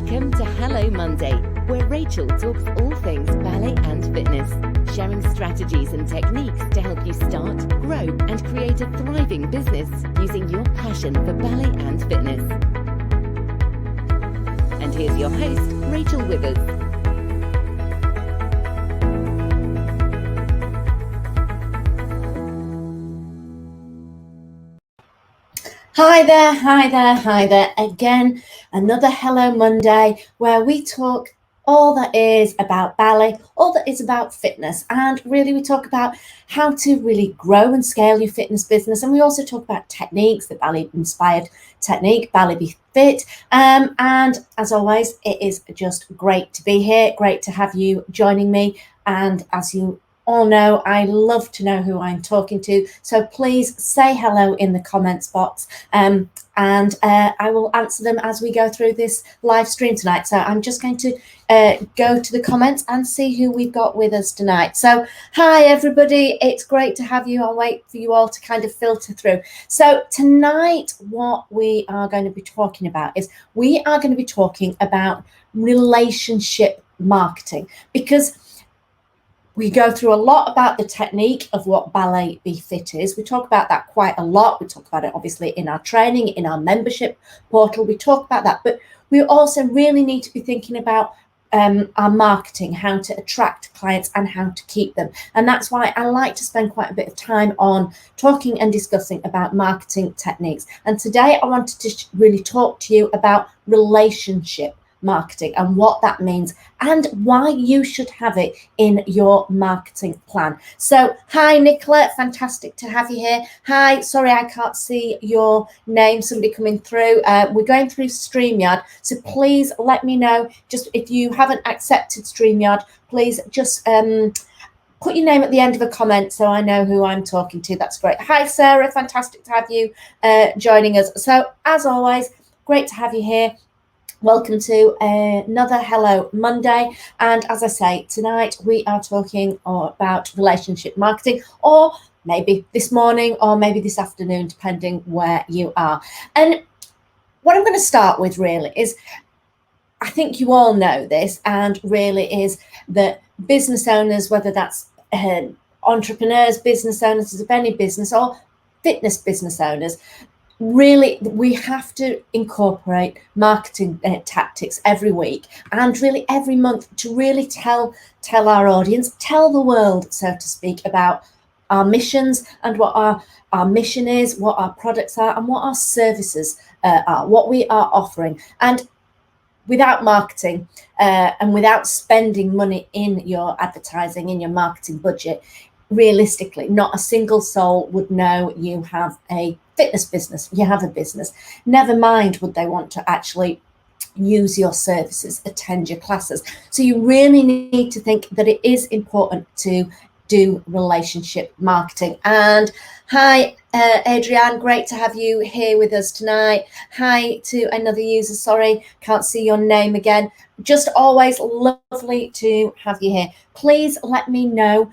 Welcome to Hello Monday, where Rachel talks all things ballet and fitness, sharing strategies and techniques to help you start, grow, and create a thriving business using your passion for ballet and fitness. And here's your host, Rachel Withers. Hi there. Again, another Hello Monday where we talk all that is about ballet, all that is about fitness, and really we talk about how to really grow and scale your fitness business. And we also talk about techniques, the ballet-inspired technique, Ballet Be Fit. And as always, it is just great to be here, great to have you joining me. And as you all know, I love to know who I'm talking to, so please say hello in the comments box, and I will answer them as we go through this live stream tonight. So I'm just going to go to the comments and see who we've got with us tonight. So hi everybody, it's great to have you. I'll wait for you all to kind of filter through. So tonight what we are going to be talking about is we are going to be talking about relationship marketing, because we go through a lot about the technique of what Ballet Be Fit is. We talk about that quite a lot. We talk about it obviously in our training, in our membership portal. We talk about that, but we also really need to be thinking about our marketing, how to attract clients and how to keep them. And that's why I like to spend quite a bit of time on talking and discussing about marketing techniques. And today I wanted to really talk to you about relationship marketing and what that means and why you should have it in your marketing plan. So hi Nicola, fantastic to have you here. Hi, sorry I can't see your name, somebody coming through. We're going through StreamYard, so please let me know, just if you haven't accepted StreamYard, please just put your name at the end of a comment so I know who I'm talking to. That's great. Hi Sarah, fantastic to have you joining us. So as always, great to have you here. Welcome to another Hello Monday. And as I say, tonight we are talking about relationship marketing, or maybe this morning or maybe this afternoon, depending where you are. And what I'm going to start with really is, I think you all know this, and really is that business owners, whether that's entrepreneurs, business owners of any business, or fitness business owners, really we have to incorporate marketing tactics every week and really every month to really tell our audience, tell the world, so to speak, about our missions and what our mission is, what our products are, and what our services are, what we are offering. And without marketing and without spending money in your advertising, in your marketing budget, realistically, not a single soul would know you have a fitness business, you have a business. Never mind would they want to actually use your services, attend your classes. So you really need to think that it is important to do relationship marketing. And hi Adrienne, great to have you here with us tonight. Hi to another user, sorry, can't see your name again. Just always lovely to have you here. Please let me know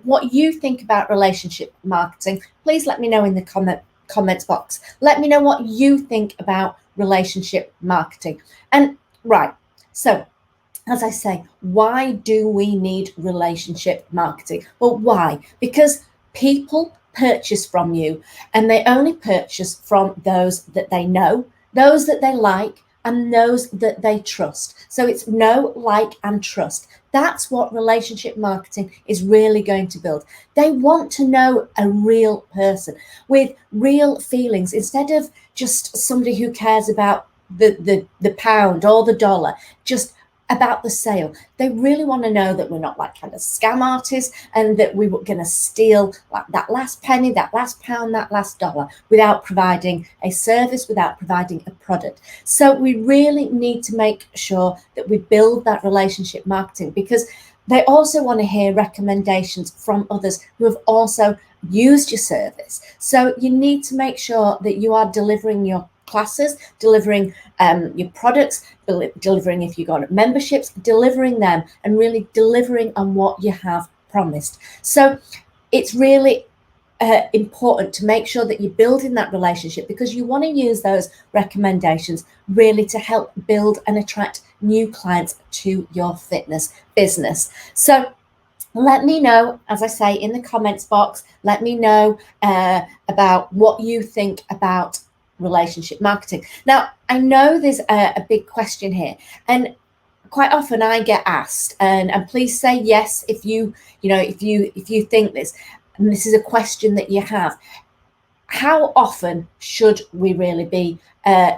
what you think about relationship marketing. Please let me know in the comments box. Let me know what you think about relationship marketing. And right, so as I say, why do we need relationship marketing? Well, why? Because people purchase from you, and they only purchase from those that they know, those that they like, and those that they trust. So it's know, like, and trust. That's what relationship marketing is really going to build. They want to know a real person with real feelings, instead of just somebody who cares about the pound or the dollar, just about the sale. They really want to know that we're not like kind of scam artists, and that we were going to steal like that last penny, that last pound, that last dollar, without providing a service, without providing a product. So we really need to make sure that we build that relationship marketing, because they also want to hear recommendations from others who have also used your service. So you need to make sure that you are delivering your classes, delivering your products, delivering if you got memberships, delivering them, and really delivering on what you have promised. So it's really important to make sure that you're building that relationship, because you want to use those recommendations really to help build and attract new clients to your fitness business. So let me know, as I say, in the comments box, let me know about what you think about relationship marketing. Now, I know there's a big question here, and quite often I get asked, and please say yes if you think this, and this is a question that you have. How often should we really be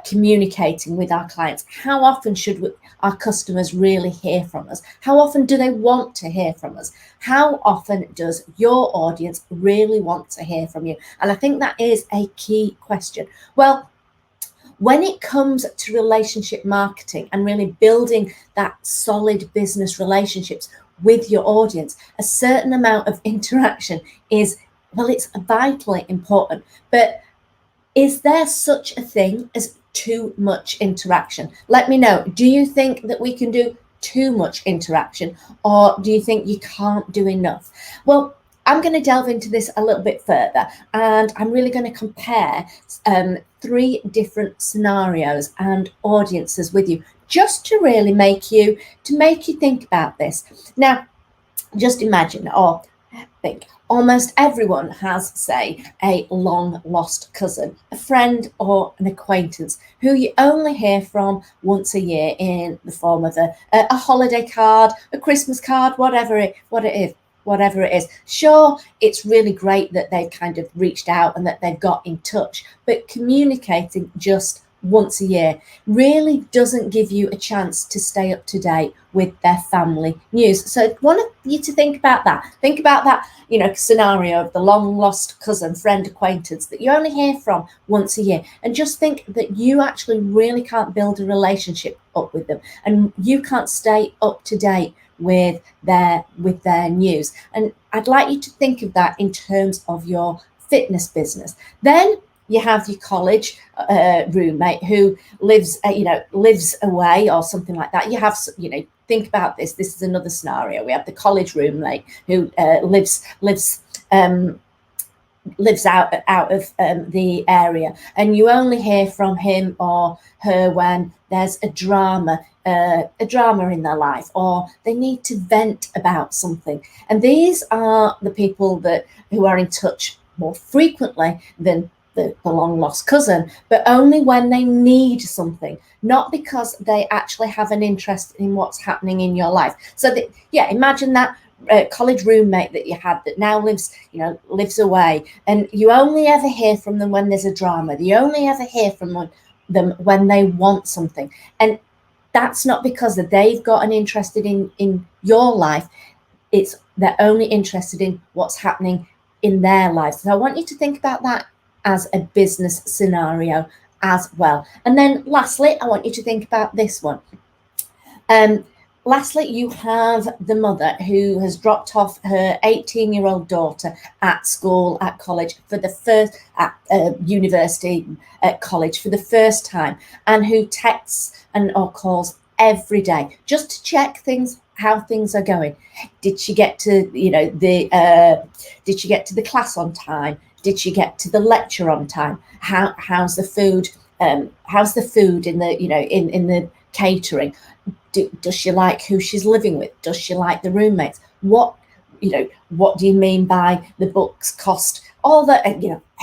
communicating with our clients? How often should our customers really hear from us? How often do they want to hear from us? How often does your audience really want to hear from you? And I think that is a key question. Well, when it comes to relationship marketing and really building that solid business relationships with your audience, a certain amount of interaction is, well, it's vitally important. But is there such a thing as too much interaction? Let me know. Do you think that we can do too much interaction, or do you think you can't do enough? Well, I'm going to delve into this a little bit further, and I'm really going to compare 3 different scenarios and audiences with you, just to really make you think about this. Now, just imagine or think, almost everyone has, say, a long lost cousin, a friend or an acquaintance who you only hear from once a year in the form of a holiday card, a Christmas card, whatever it is. Sure, it's really great that they've kind of reached out and that they've got in touch, but communicating just once a year really doesn't give you a chance to stay up to date with their family news. So I want you to think about that. Think about that, scenario of the long lost cousin, friend, acquaintance that you only hear from once a year, and just think that you actually really can't build a relationship up with them, and you can't stay up to date with their news. And I'd like you to think of that in terms of your fitness business. Then you have your college roommate who lives away or something like that. You have, think about this. This is another scenario. We have the college roommate who lives out of the area, and you only hear from him or her when there's a drama in their life, or they need to vent about something. And these are the people who are in touch more frequently than the long lost cousin, but only when they need something, not because they actually have an interest in what's happening in your life. So imagine that college roommate that you had that now lives away, and you only ever hear from them when there's a drama. You only ever hear from them when they want something, and that's not because they've got an interest in your life. It's they're only interested in what's happening in their lives. So I want you to think about that as a business scenario as well. And then lastly, I want you to think about this one. Lastly, you have the mother who has dropped off her 18-year-old daughter at school, at college, at university, at college for the first time, and who texts or calls every day just to check how things are going. Did she get to the class on time? Did she get to the lecture on time? How's the food? How's the food in the catering? Does she like who she's living with? Does she like the roommates? What do you mean by the books cost all that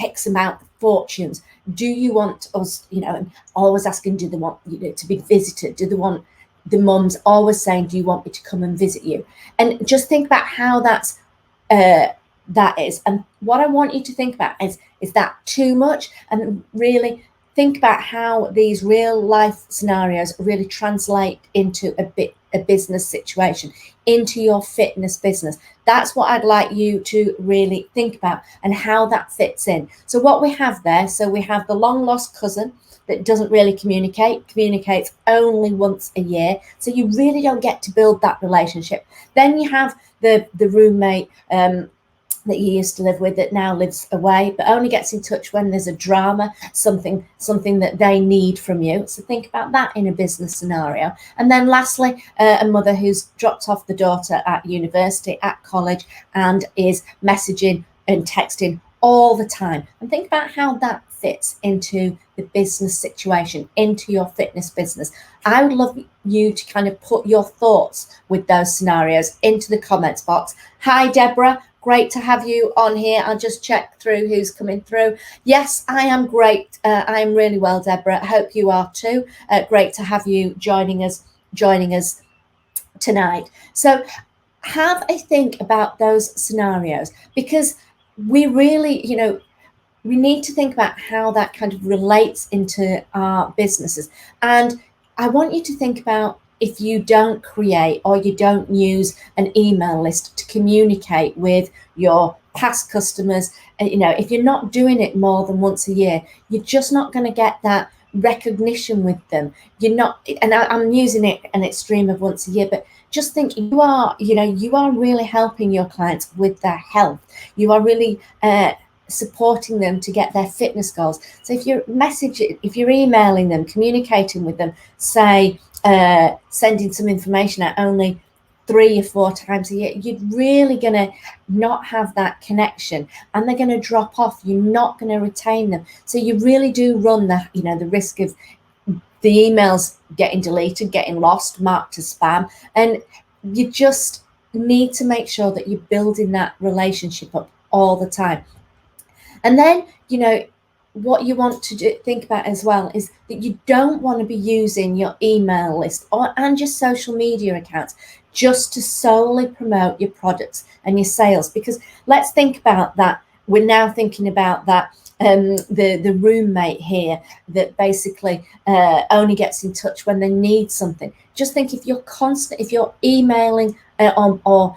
X amount of fortunes? Do you want us, and always asking, do they want to be visited? Do they want the mums always saying, do you want me to come and visit you? And just think about how that is. And what I want you to think about is that too much? And really think about how these real life scenarios really translate into a business situation, into your fitness business. That's what I'd like you to really think about, and how that fits in. So what we have there, so we have the long lost cousin that doesn't really communicates only once a year. So you really don't get to build that relationship. Then you have the roommate that you used to live with that now lives away, but only gets in touch when there's a drama, something that they need from you. So think about that in a business scenario. And then lastly, a mother who's dropped off the daughter at university, at college, and is messaging and texting all the time, and think about how that fits into the business situation, into your fitness business. I would love you to kind of put your thoughts with those scenarios into the comments box. Hi, Deborah. Great to have you on here. I'll just check through who's coming through. Yes, I am great. I am really well, Deborah. I hope you are too. Great to have you joining us tonight. So have a think about those scenarios, because we really, we need to think about how that kind of relates into our businesses. And I want you to think about, if you don't create or you don't use an email list to communicate with your past customers, if you're not doing it more than once a year, you're just not going to get that recognition with them. You're not, and I'm using it an extreme of once a year, but just think, you are really helping your clients with their health. You are really supporting them to get their fitness goals. So if you're emailing them, communicating with them, say sending some information out only 3 or 4 times a year, you're really going to not have that connection, and they're going to drop off. You're not going to retain them. So you really do run the risk of the emails getting deleted, getting lost, marked as spam. And you just need to make sure that you're building that relationship up all the time. And then, what you want to think about as well is that you don't want to be using your email list and your social media accounts just to solely promote your products and your sales. Because let's think about that. We're now thinking about that. The roommate here that basically only gets in touch when they need something. Just think, if you're emailing or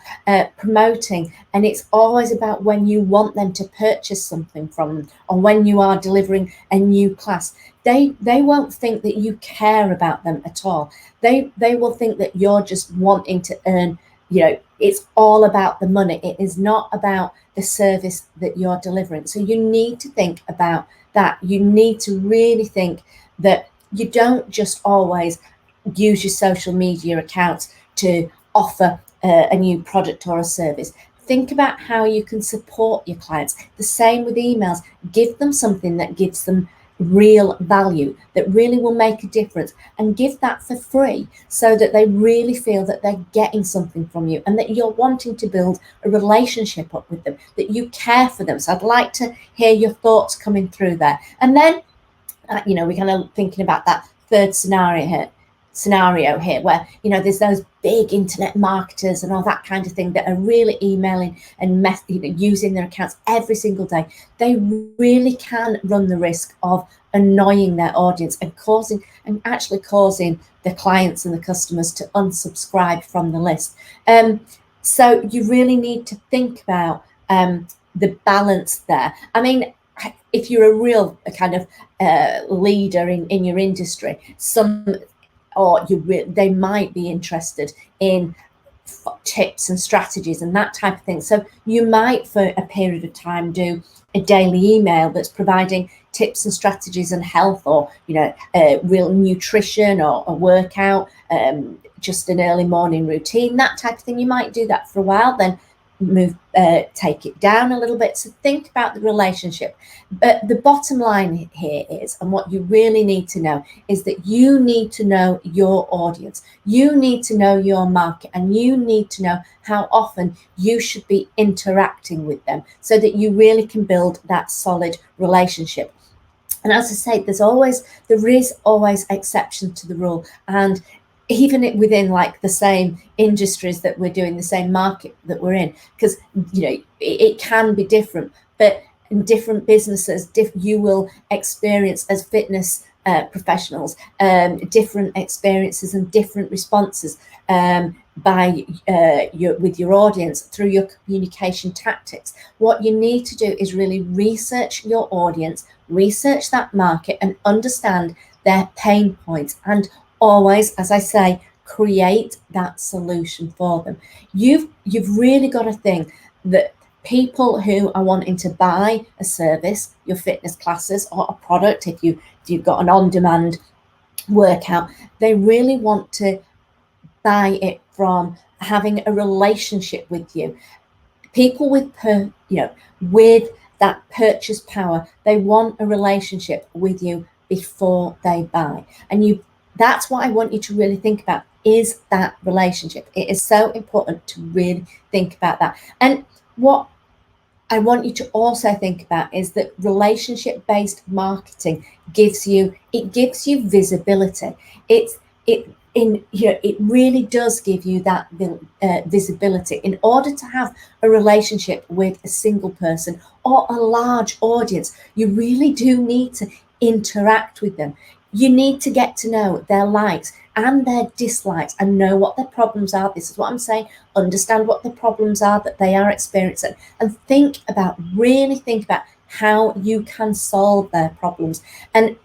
promoting, and it's always about when you want them to purchase something from them, or when you are delivering a new class, they won't think that you care about them at all. They will think that you're just wanting to earn. It's all about the money. It is not about the service that you're delivering. So you need to think about that. You need to really think that you don't just always use your social media accounts to offer a new product or a service. Think about how you can support your clients. The same with emails. Give them something that gives them real value, that really will make a difference, and give that for free, so that they really feel that they're getting something from you, and that you're wanting to build a relationship up with them, that you care for them. So I'd like to hear your thoughts coming through there. And then we're kind of thinking about that third scenario here, where there's those big internet marketers and all that kind of thing that are really emailing and using their accounts every single day. They really can run the risk of annoying their audience and causing the clients and the customers to unsubscribe from the list. So you really need to think about the balance there. I mean, if you're a real kind of leader in your industry, they might be interested in tips and strategies and that type of thing. So you might, for a period of time, do a daily email that's providing tips and strategies on health, or real nutrition, or a workout, just an early morning routine, that type of thing. You might do that for a while, then take it down a little bit. So think about the relationship. But the bottom line here is, and what you really need to know, is that you need to know your audience. You need to know your market, and you need to know how often you should be interacting with them, so that you really can build that solid relationship. And as I say, there is always exception to the rule. And even within like the same industries that we're doing, the same market that we're in, because it can be different. But in different businesses, you will experience, as fitness professionals, different experiences and different responses with your audience through your communication tactics. What you need to do is really research your audience, research that market, and understand their pain points, and always, as I say, create that solution for them. You've really got to think that people who are wanting to buy a service, your fitness classes, or a product, if you've got an on-demand workout, they really want to buy it from having a relationship with you. People with that purchase power. They want a relationship with you before they buy. And that's what I want you to really think about, is that relationship. It is so important to really think about that. And what I want you to also think about is that relationship-based marketing gives you visibility. It really does give you that visibility. In order to have a relationship with a single person or a large audience, you really do need to interact with them. You need to get to know their likes and their dislikes and know what their problems are. This is what I'm saying. Understand what the problems are that they are experiencing, and really think about how you can solve their problems. And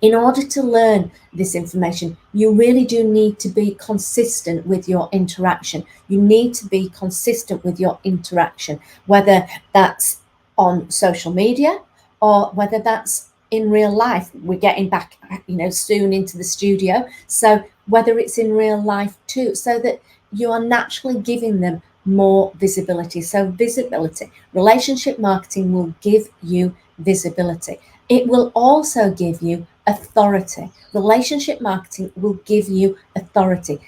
in order to learn this information, you really do need to be consistent with your interaction. You need to be consistent with your interaction, whether that's on social media or whether that's in real life. We're getting back, soon into the studio. So whether it's in real life too, so that you are naturally giving them more visibility. So visibility, relationship marketing will give you visibility. It will also give you authority. Relationship marketing will give you authority.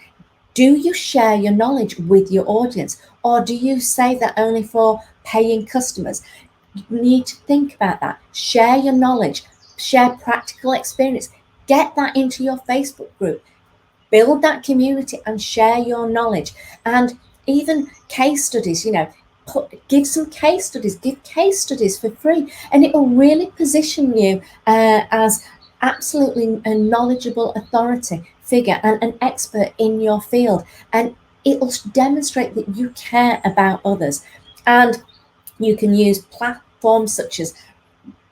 Do you share your knowledge with your audience, or do you save that only for paying customers? You need to think about that. Share your knowledge, share practical experience, get that into your Facebook group, build that community and share your knowledge. And even case studies, give some case studies, give case studies for free, and it will really position you as absolutely a knowledgeable authority figure and an expert in your field. And it will demonstrate that you care about others. And you can use platforms such as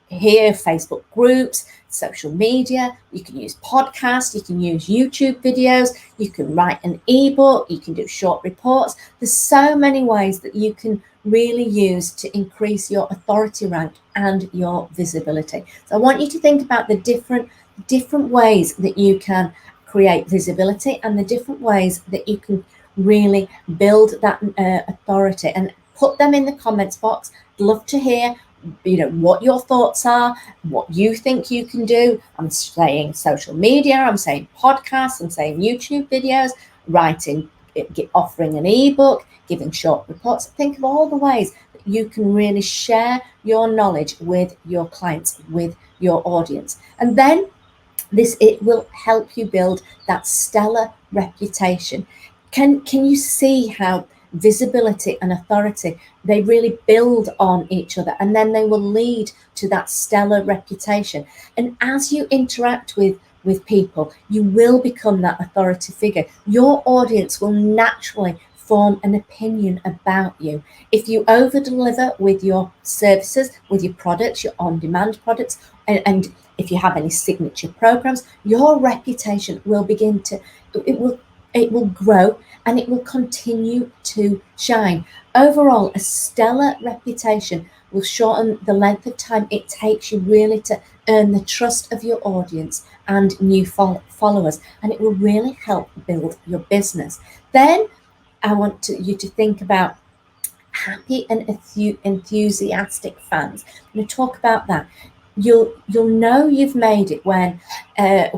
here, Facebook groups, social media. You can use podcasts, you can use YouTube videos, you can write an ebook, you can do short reports. There's so many ways that you can really use to increase your authority rank and your visibility. So I want you to think about the different ways that you can create visibility and the different ways that you can really build that authority, and put them in the comments box. I'd love to hear what your thoughts are, what you think you can do. I'm saying social media, I'm saying podcasts, I'm saying YouTube videos, writing, offering an ebook, giving short reports. Think of all the ways that you can really share your knowledge with your clients, with your audience. And then it will help you build that stellar reputation. Can you see how visibility and authority, they really build on each other, and then they will lead to that stellar reputation. And as you interact with people, you will become that authority figure. Your audience will naturally form an opinion about you. If you over deliver with your services, with your products, your on-demand products, and if you have any signature programs, your reputation will begin to, it will grow, and it will continue to shine. Overall, a stellar reputation will shorten the length of time it takes you really to earn the trust of your audience and new followers, and it will really help build your business. Then I want you to think about happy and enthusiastic fans. I'm going to talk about that. You'll know you've made it when your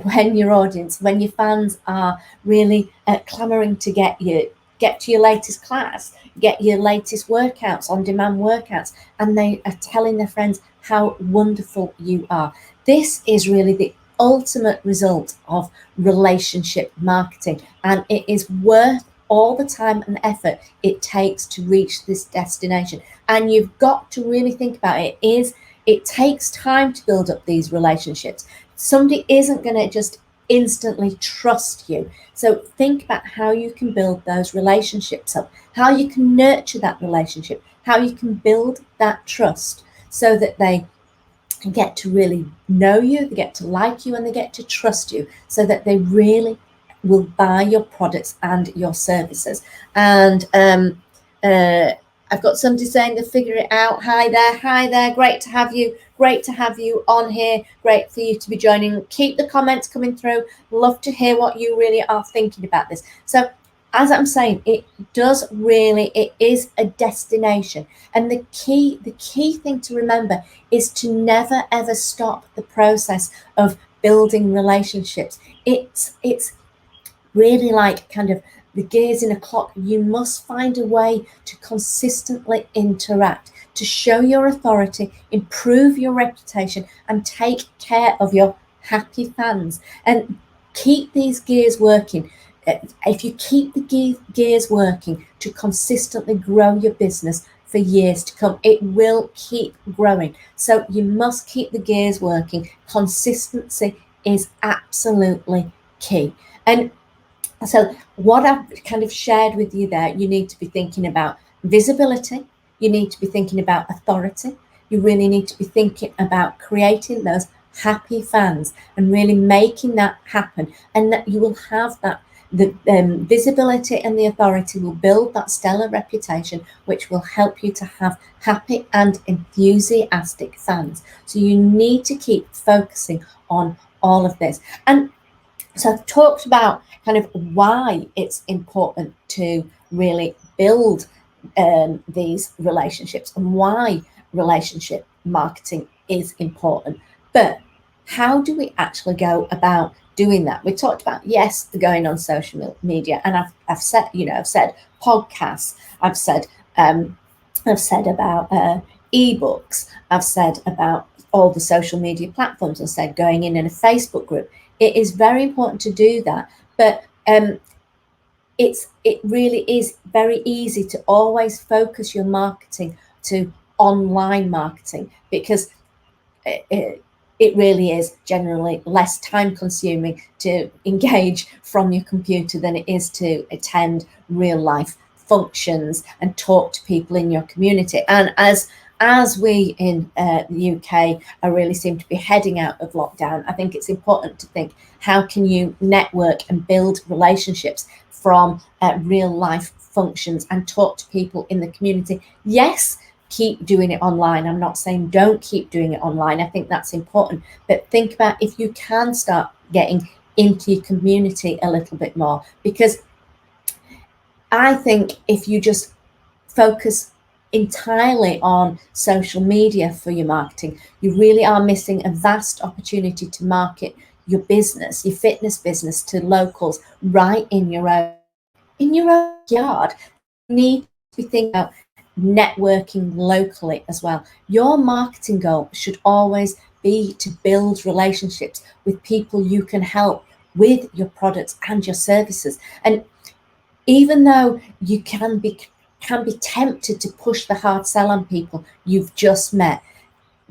fans are really clamoring to get to your latest class, get your latest workouts, on-demand workouts, and they are telling their friends how wonderful you are. This is really the ultimate result of relationship marketing, and it is worth all the time and effort it takes to reach this destination. And you've got to really think about it. It takes time to build up these relationships. Somebody isn't going to just instantly trust you. So think about how you can build those relationships up, how you can nurture that relationship, how you can build that trust so that they get to really know you, they get to like you, and they get to trust you, so that they really will buy your products and your services. And I've got somebody saying they'll figure it out. Hi there. Great to have you on here. Great for you to be joining. Keep the comments coming through. Love to hear what you really are thinking about this. So as I'm saying, it is a destination. And the key thing to remember is to never ever stop the process of building relationships. It's really like kind of the gears in a clock. You must find a way to consistently interact, to show your authority, improve your reputation, and take care of your happy fans. And keep these gears working. If you keep the gears working to consistently grow your business for years to come, it will keep growing. So you must keep the gears working. Consistency is absolutely key. And so what I've kind of shared with you there, you need to be thinking about visibility, you need to be thinking about authority, you really need to be thinking about creating those happy fans and really making that happen. And that you will have that, the visibility and the authority will build that stellar reputation, which will help you to have happy and enthusiastic fans. So you need to keep focusing on all of this. And so I've talked about kind of why it's important to really build these relationships and why relationship marketing is important. But how do we actually go about doing that? We talked about, yes, going on social media, and I've said, I've said podcasts, I've said about ebooks, I've said about all the social media platforms, I've said going in a Facebook group. It is very important to do that, but it really is very easy to always focus your marketing to online marketing, because it really is generally less time consuming to engage from your computer than it is to attend real life functions and talk to people in your community. And as we in the UK really seem to be heading out of lockdown, I think it's important to think, how can you network and build relationships from real life functions and talk to people in the community? Yes, keep doing it online. I'm not saying don't keep doing it online. I think that's important. But think about if you can start getting into your community a little bit more, because I think if you just focus entirely on social media for your marketing, you really are missing a vast opportunity to market your business, your fitness business, to locals right in your own yard. You need to be thinking about networking locally as well. Your marketing goal should always be to build relationships with people you can help with your products and your services. And even though you can be tempted to push the hard sell on people you've just met,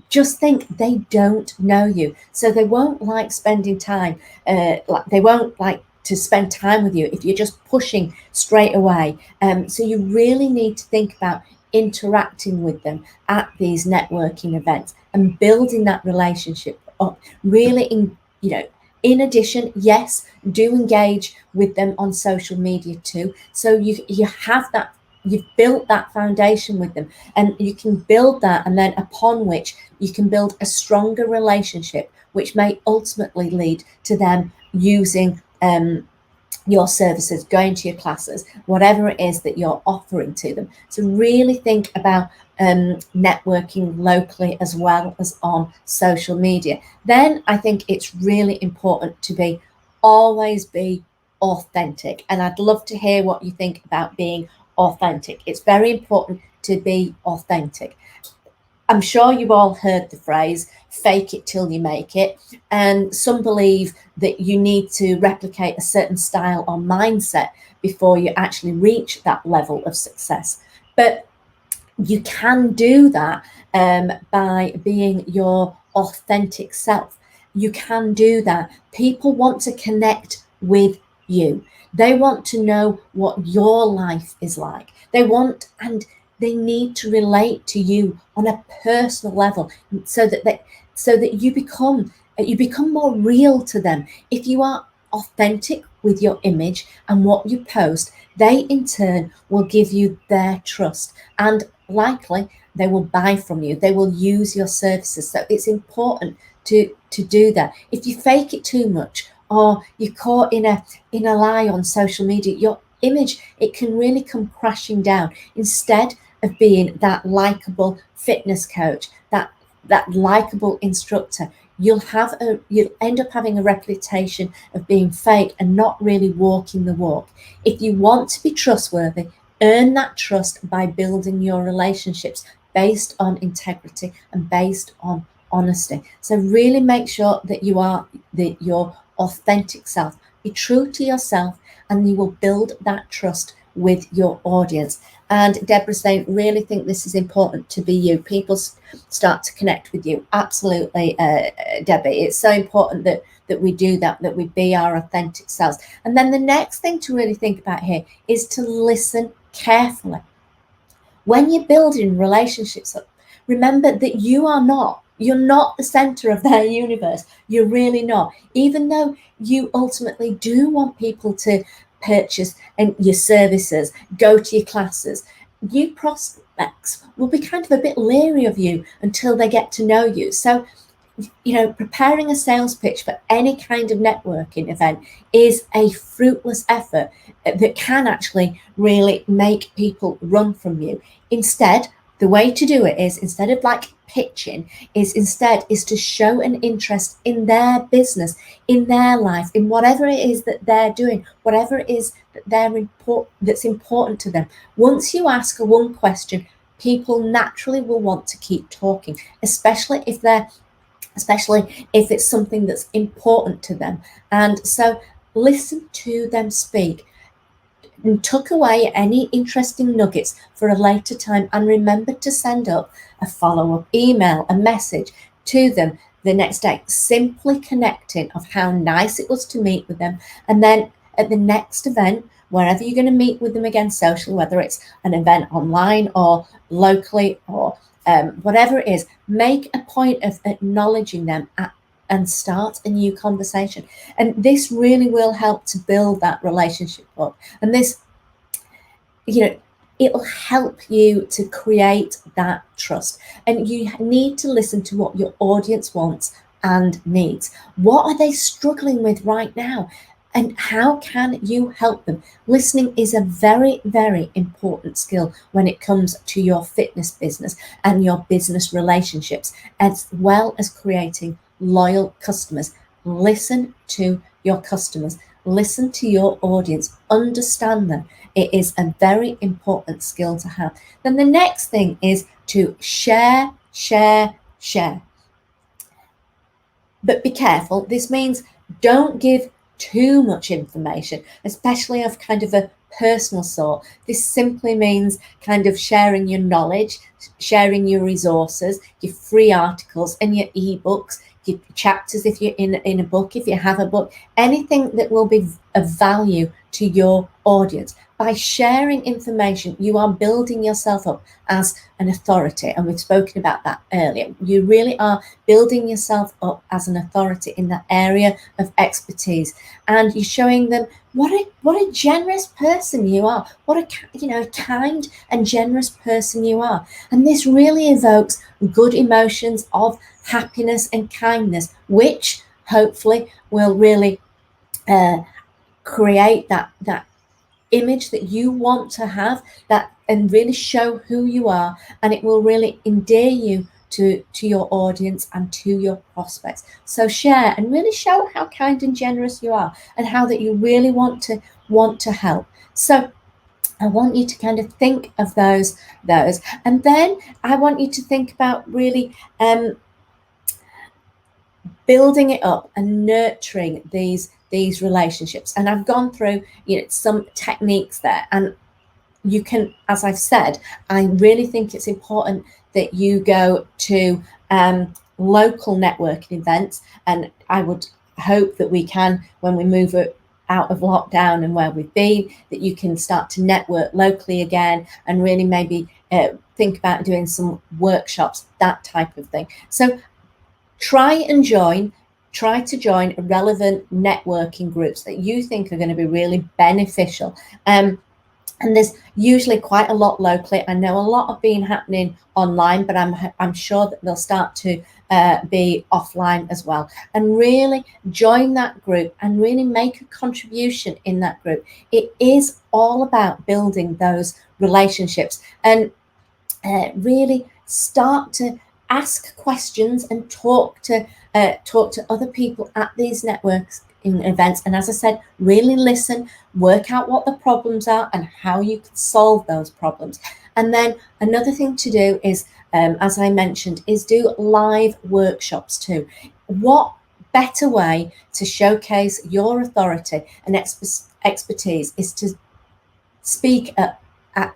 just think they don't know you, so they won't like spending time, they won't like to spend time with you if you're just pushing straight away. So you really need to think about interacting with them at these networking events and building that relationship up. Really, in addition, yes, do engage with them on social media too. So you have that, you've built that foundation with them, and you can build that, and then upon which you can build a stronger relationship, which may ultimately lead to them using your services, going to your classes, whatever it is that you're offering to them. So really think about networking locally as well as on social media. Then I think it's really important to always be authentic. And I'd love to hear what you think about being authentic. It's very important to be authentic. I'm sure you've all heard the phrase, fake it till you make it. And some believe that you need to replicate a certain style or mindset before you actually reach that level of success. But you can do that by being your authentic self. You can do that. People want to connect with you. They want to know what your life is like. They need to relate to you on a personal level, so that you become more real to them. If you are authentic with your image and what you post, they in turn will give you their trust, and likely they will buy from you. They will use your services. So it's important to do that. If you fake it too much, or you're caught in a lie on social media, you're image, it can really come crashing down. Instead of being that likable fitness coach, that likable instructor, you'll end up having a reputation of being fake and not really walking the walk. If you want to be trustworthy, earn that trust by building your relationships based on integrity and based on honesty. So really make sure that you are your authentic self. Be true to yourself, and you will build that trust with your audience. And Deborah's saying, really think this is important to be you. People start to connect with you. Absolutely, Debbie. It's so important that we do that we be our authentic selves. And then the next thing to really think about here is to listen carefully. When you're building relationships up, remember that you're not the center of their universe. You're really not. Even though you ultimately do want people to purchase and your services, go to your classes, new prospects will be kind of a bit leery of you until they get to know you. So, preparing a sales pitch for any kind of networking event is a fruitless effort that can actually really make people run from you. Instead, the way to do it is, instead of pitching, is to show an interest in their business, in their life, in whatever it is that they're doing, whatever it is that that's important to them. Once you ask one question, people naturally will want to keep talking, especially if it's something that's important to them. And so listen to them speak and tuck away any interesting nuggets for a later time, and remember to send up a follow-up email, a message to them the next day, simply connecting of how nice it was to meet with them. And then at the next event, wherever you're going to meet with them again socially, whether it's an event online or locally or whatever it is, make a point of acknowledging them and start a new conversation. And this really will help to build that relationship up. And this, it'll help you to create that trust. And you need to listen to what your audience wants and needs. What are they struggling with right now? And how can you help them? Listening is a very, very important skill when it comes to your fitness business and your business relationships, as well as creating loyal customers. Listen to your customers. Listen to your audience. Understand them. It is a very important skill to have. Then the next thing is to share. But be careful. This means don't give too much information, especially of kind of a personal sort. This simply means kind of sharing your knowledge, sharing your resources, your free articles and your ebooks, your chapters if you're in a book, if you have a book, anything that will be of value to your audience. By sharing information, you are building yourself up as an authority, and we've spoken about that earlier. You really are building yourself up as an authority in that area of expertise, and you're showing them what a generous person you are, what a kind and generous person you are. And this really evokes good emotions of happiness and kindness, which hopefully will really create that image that you want to have, that and really show who you are, and it will really endear you to your audience and to your prospects. So share and really show how kind and generous you are, and how that you really want to help. So I want you to kind of think of those, and then I want you to think about really building it up and nurturing these relationships. And I've gone through some techniques there, and you can, as I've said, I really think it's important that you go to local networking events, and I would hope that we can, when we move out of lockdown and where we've been, that you can start to network locally again, and really maybe think about doing some workshops, that type of thing. So try to join relevant networking groups that you think are going to be really beneficial. And there's usually quite a lot locally. I know a lot of being happening online, but I'm sure that they'll start to be offline as well, and really join that group and really make a contribution in that group. It is all about building those relationships, and really start to ask questions and talk to other people at these networks in events. And as I said, really listen, work out what the problems are and how you can solve those problems. And then another thing to do is, as I mentioned, is do live workshops too. What better way to showcase your authority and expertise is to speak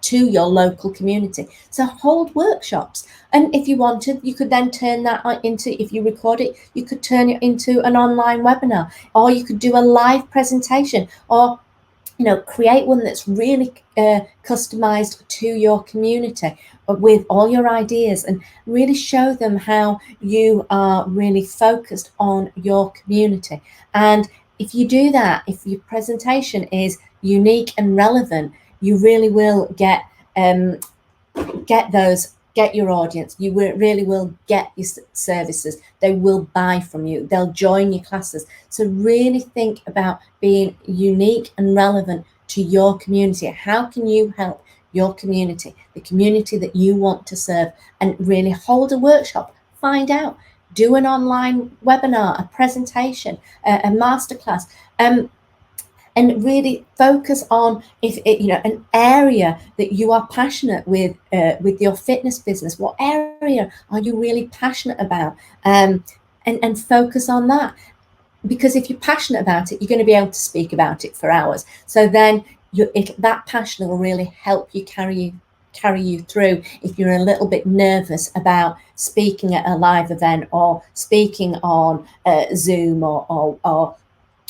to your local community. So hold workshops, and if you wanted, you could then turn that into, if you record it, you could turn it into an online webinar, or you could do a live presentation, or create one that's really customized to your community with all your ideas, and really show them how you are really focused on your community. And if you do that, if your presentation is unique and relevant, you really will get your audience. You really will get your services. They will buy from you. They'll join your classes. So really think about being unique and relevant to your community. How can you help your community, the community that you want to serve? And really hold a workshop, find out, do an online webinar, a presentation, a masterclass, and really focus on an area that you are passionate with your fitness business. What area are you really passionate about? And focus on that, because if you're passionate about it, you're going to be able to speak about it for hours. So then that passion will really help you carry you through if you're a little bit nervous about speaking at a live event, or speaking on Zoom, or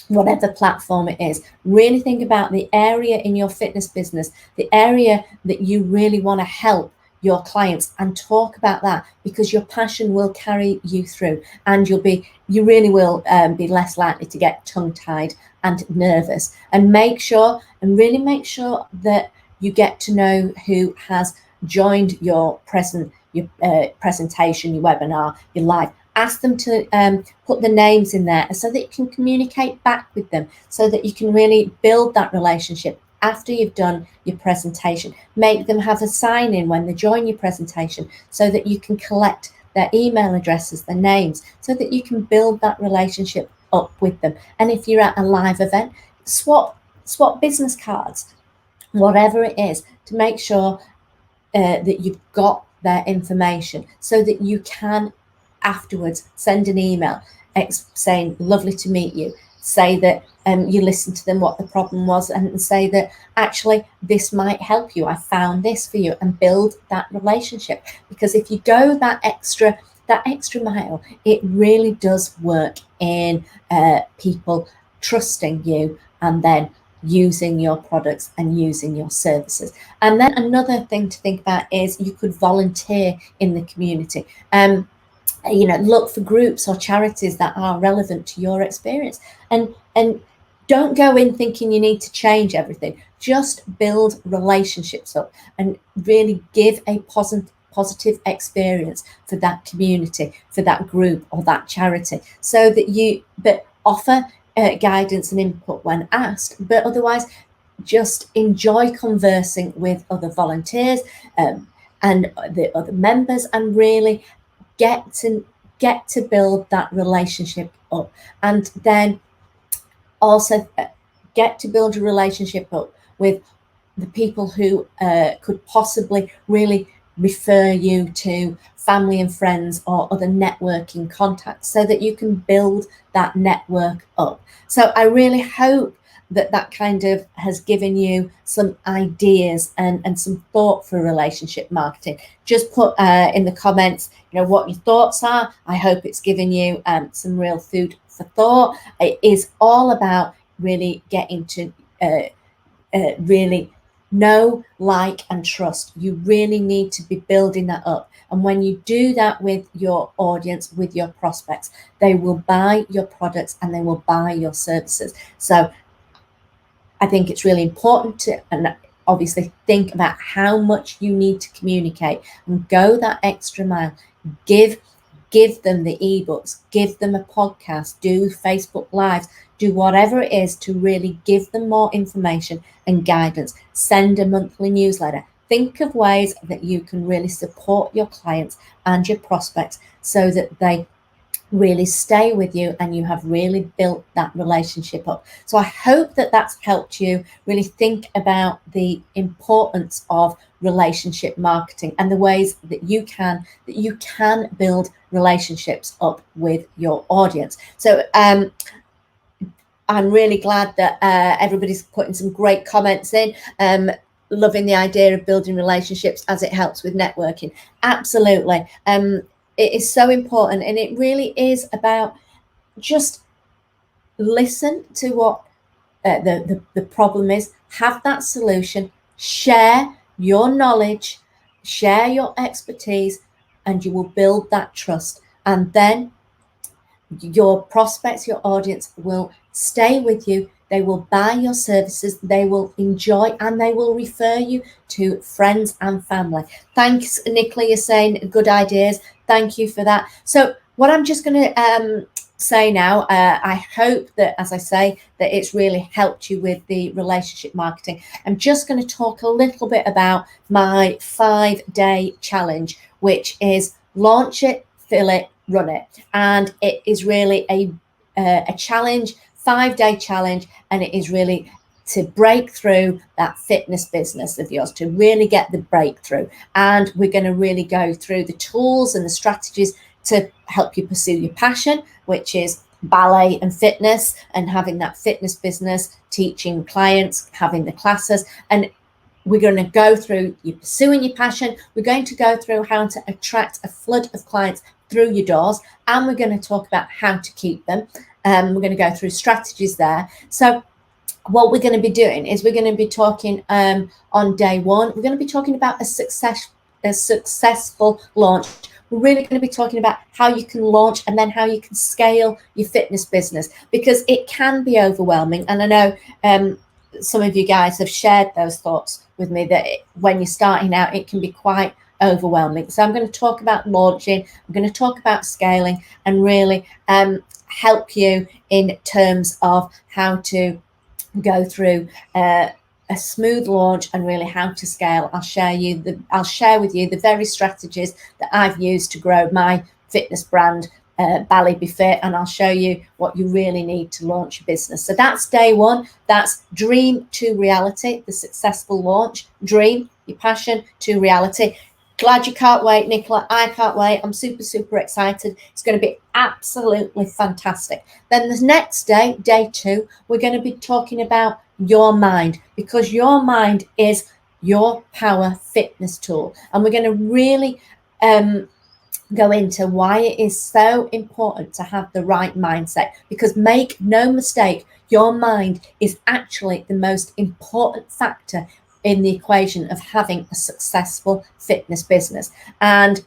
whatever platform it is. Really think about the area in your fitness business, the area that you really want to help your clients, and talk about that, because your passion will carry you through, and you really will be less likely to get tongue-tied and nervous. And really make sure that you get to know who has joined your presentation, your webinar, your live. Ask them to put the names in there so that you can communicate back with them, so that you can really build that relationship after you've done your presentation. Make them have a sign in when they join your presentation, so that you can collect their email addresses, their names, so that you can build that relationship up with them. And if you're at a live event, swap business cards, whatever it is, to make sure that you've got their information, so that you can afterwards send an email saying lovely to meet you, say that you listened to them, what the problem was, and say that actually this might help you, I found this for you, and build that relationship. Because if you go that extra mile, it really does work in people trusting you and then using your products and using your services. And then another thing to think about is you could volunteer in the community. Look for groups or charities that are relevant to your experience, and don't go in thinking you need to change everything. Just build relationships up and really give a positive experience for that community, for that group or that charity, so that offer guidance and input when asked, but otherwise just enjoy conversing with other volunteers and the other members, and really get to build that relationship up. And then also get to build a relationship up with the people who could possibly really refer you to family and friends or other networking contacts, so that you can build that network up. So I really hope that kind of has given you some ideas and some thought for relationship marketing. Just put in the comments, what your thoughts are. I hope it's given you some real food for thought. It is all about really getting to really know, like, and trust. You really need to be building that up. And when you do that with your audience, with your prospects, they will buy your products and they will buy your services. So I think it's really important to, and obviously, think about how much you need to communicate and go that extra mile. Give give them the ebooks, give them a podcast, do Facebook Lives, do whatever it is to really give them more information and guidance. Send a monthly newsletter. Think of ways that you can really support your clients and your prospects so that they really stay with you and you have really built that relationship up. So I hope that that's helped you really think about the importance of relationship marketing and the ways that you can build relationships up with your audience. So I'm really glad that everybody's putting some great comments in. Loving the idea of building relationships as it helps with networking. Absolutely. It is so important, and it really is about just listen to what the problem is, have that solution, share your knowledge, share your expertise, and you will build that trust. And then your prospects, your audience will stay with you. They will buy your services, they will enjoy, and they will refer you to friends and family. Thanks, Nicola, you're saying good ideas. Thank you for that. So what I'm just going to say now, I hope that, as I say, that it's really helped you with the relationship marketing. I'm just going to talk a little bit about my 5-day challenge, which is launch it, fill it, run it. And it is really a challenge, 5-day challenge, and it is really to break through that fitness business of yours, to really get the breakthrough. And we're going to really go through the tools and the strategies to help you pursue your passion, which is ballet and fitness, and having that fitness business, teaching clients, having the classes. And we're going to go through you pursuing your passion. We're going to go through how to attract a flood of clients through your doors, and we're going to talk about how to keep them. We're going to go through strategies there. So what we're going to be doing is we're going to be talking on day one, we're going to be talking about a successful launch. We're really going to be talking about how you can launch and then how you can scale your fitness business, because it can be overwhelming. And I know some of you guys have shared those thoughts with me, that when you're starting out, it can be quite overwhelming. So I'm going to talk about launching, I'm going to talk about scaling, and really help you in terms of how to go through a smooth launch and really how to scale. I'll share with you the very strategies that I've used to grow my fitness brand, Ballet Be Fit, and I'll show you what you really need to launch your business. So that's day one. That's dream to reality, the successful launch. Dream, your passion to reality. Glad you can't wait, Nicola. I can't wait. I'm super, super excited. It's going to be absolutely fantastic. Then the next day, day two, we're going to be talking about your mind, because your mind is your power fitness tool. And we're going to really go into why it is so important to have the right mindset, because make no mistake, your mind is actually the most important factor in the equation of having a successful fitness business. And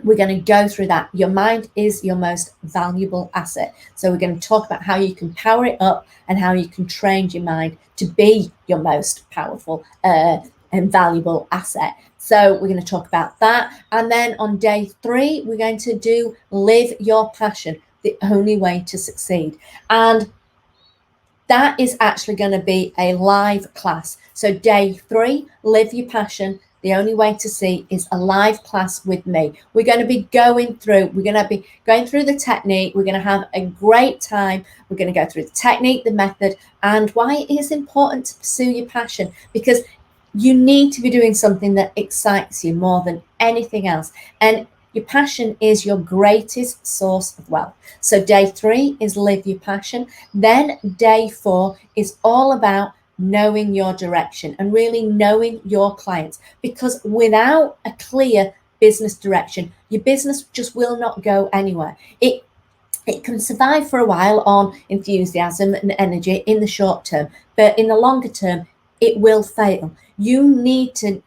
we're going to go through that. Your mind is your most valuable asset. So we're going to talk about how you can power it up and how you can train your mind to be your most powerful and valuable asset. So we're going to talk about that. And then on day three, we're going to do live your passion, the only way to succeed. And that is actually going to be a live class. So day three, live your passion. The only way to see is a live class with me. We're going to be going through the technique. We're going to have a great time. We're going to go through the technique, the method, and why it is important to pursue your passion, because you need to be doing something that excites you more than anything else. And your passion is your greatest source of wealth. So day three is live your passion. Then day four is all about knowing your direction and really knowing your clients, because without a clear business direction, your business just will not go anywhere. It can survive for a while on enthusiasm and energy in the short term, but in the longer term, it will fail. You need to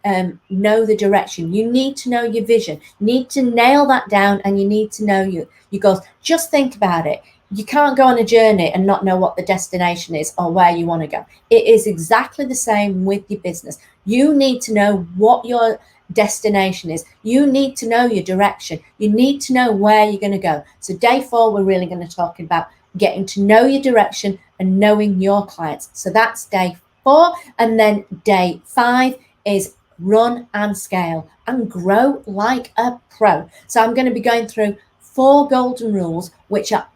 know the direction. You need to know your vision. You need to nail that down, and you need to know your goals. Just think about it. You can't go on a journey and not know what the destination is or where you want to go. It is exactly the same with your business. You need to know what your destination is. You need to know your direction. You need to know where you're going to go. So day 4, we're really going to talk about getting to know your direction and knowing your clients. So that's day 4. And then day 5 is run and scale and grow like a pro. So I'm going to be going through 4 golden rules, which are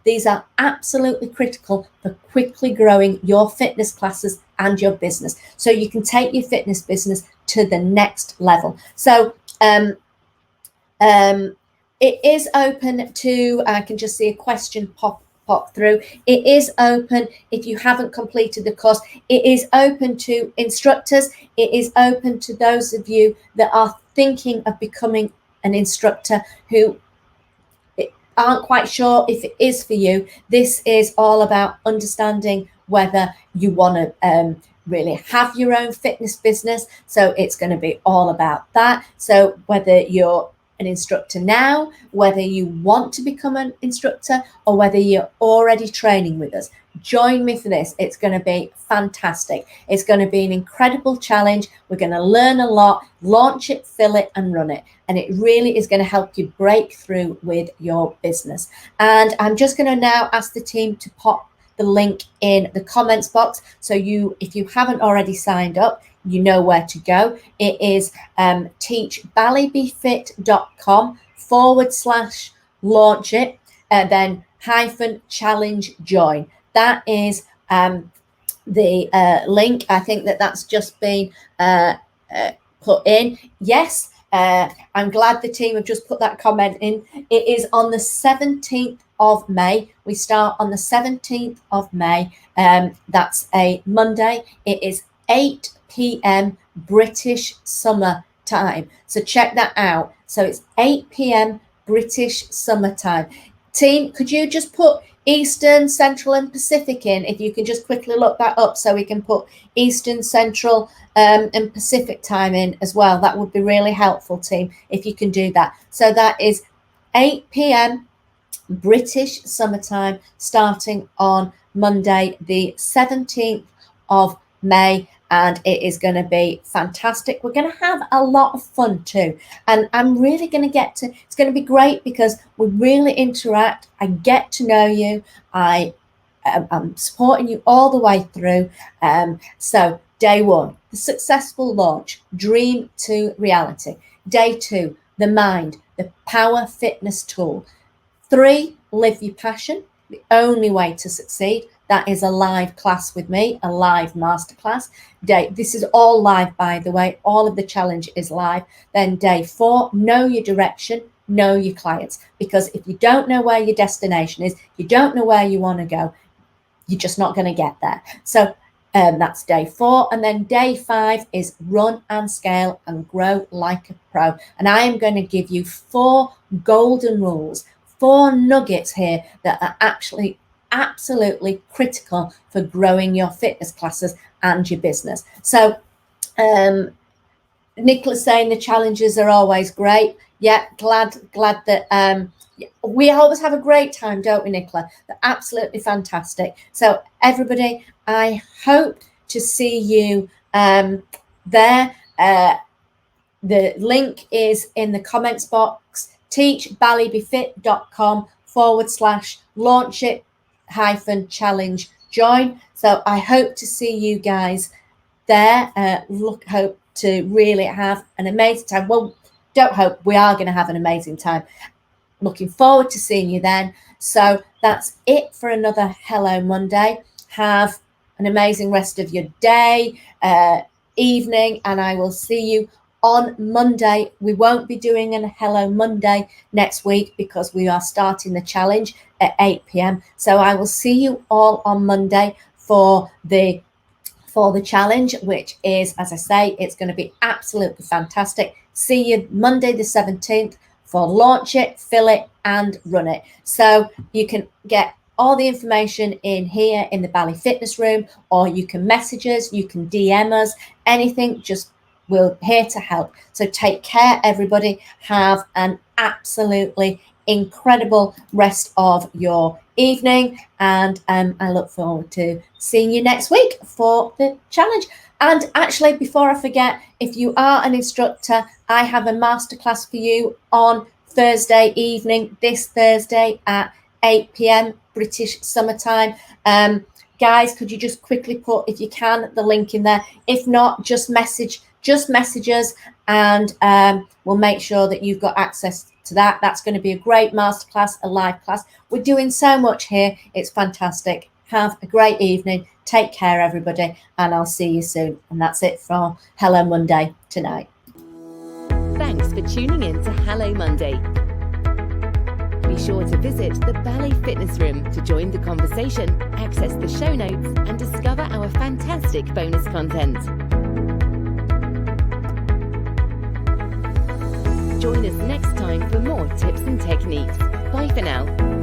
these are absolutely critical for quickly growing your fitness classes and your business, so you can take your fitness business to the next level. So it is open to, I can just see a question pop through. It is open if you haven't completed the course. It is open to instructors. It is open to those of you that are thinking of becoming an instructor who aren't quite sure if it is for you. This is all about understanding whether you want to really have your own fitness business. So it's going to be all about that. So whether you're an instructor now, whether you want to become an instructor, or whether you're already training with us, join me for this. It's going to be fantastic. It's going to be an incredible challenge. We're going to learn a lot, launch it, fill it, and run it. And it really is going to help you break through with your business. And I'm just going to now ask the team to pop the link in the comments box. So if you haven't already signed up, you know where to go. It is teachballybefit.com/launch it, then -challenge join. That is the link. I think that's just been put in. Yes, I'm glad the team have just put that comment in. It is on the 17th of May. We start on the 17th of May. That's a Monday. It is 8 p.m. British summer time. So check that out. So it's 8 p.m. British summer time. Team, could you just put Eastern, Central, and Pacific in? If you can just quickly look that up so we can put Eastern, Central, and Pacific time in as well. That would be really helpful, team, if you can do that. So that is 8 p.m. British summertime, starting on Monday, the 17th of May. And it is going to be fantastic. We're going to have a lot of fun too. And I'm really going to it's going to be great because we really interact. I get to know you. I'm supporting you all the way through. So day 1, the successful launch, dream to reality. Day 2, the mind, the power fitness tool. 3, live your passion, the only way to succeed. That is a live class with me, a live masterclass. This is all live, by the way. All of the challenge is live. Then day 4, know your direction, know your clients. Because if you don't know where your destination is, you don't know where you want to go, you're just not going to get there. So that's day 4. And then day 5 is run and scale and grow like a pro. And I am going to give you 4 golden rules, 4 nuggets here that are actually absolutely critical for growing your fitness classes and your business. So Nicola's saying the challenges are always great. Yeah, glad that we always have a great time, don't we, Nicola? They're absolutely fantastic. So everybody, I hope to see you there. The link is in the comments box, teachballybefit.com/launch it -challenge join. So I hope to see you guys there. Hope to really have an amazing time. Well, don't hope, we are going to have an amazing time. Looking forward to seeing you then. So that's it for another Hello Monday. Have an amazing rest of your day, evening, and I will see you on Monday. We won't be doing a Hello Monday next week because we are starting the challenge at 8 p.m. So I will see you all on Monday for the challenge, which is, as I say, it's going to be absolutely fantastic. See you Monday the 17th for launch it, fill it, and run it. So you can get all the information in here in the Bally Fitness Room, or you can message us, you can DM us, anything, just we're here to help. So take care, everybody. Have an absolutely incredible rest of your evening, and I look forward to seeing you next week for the challenge. And actually, before I forget, if you are an instructor, I have a masterclass for you on Thursday evening, this Thursday at 8 p.m. British summertime. Guys, could you just quickly put, if you can, the link in there? If not, just message us, and we'll make sure that you've got access to that. That's going to be a great masterclass, a live class. We're doing so much here. It's fantastic. Have a great evening. Take care, everybody, and I'll see you soon. And that's it for Hello Monday tonight. Thanks for tuning in to Hello Monday. Be sure to visit the Ballet Fitness Room to join the conversation, access the show notes, and discover our fantastic bonus content. Join us next time for more tips and techniques. Bye for now.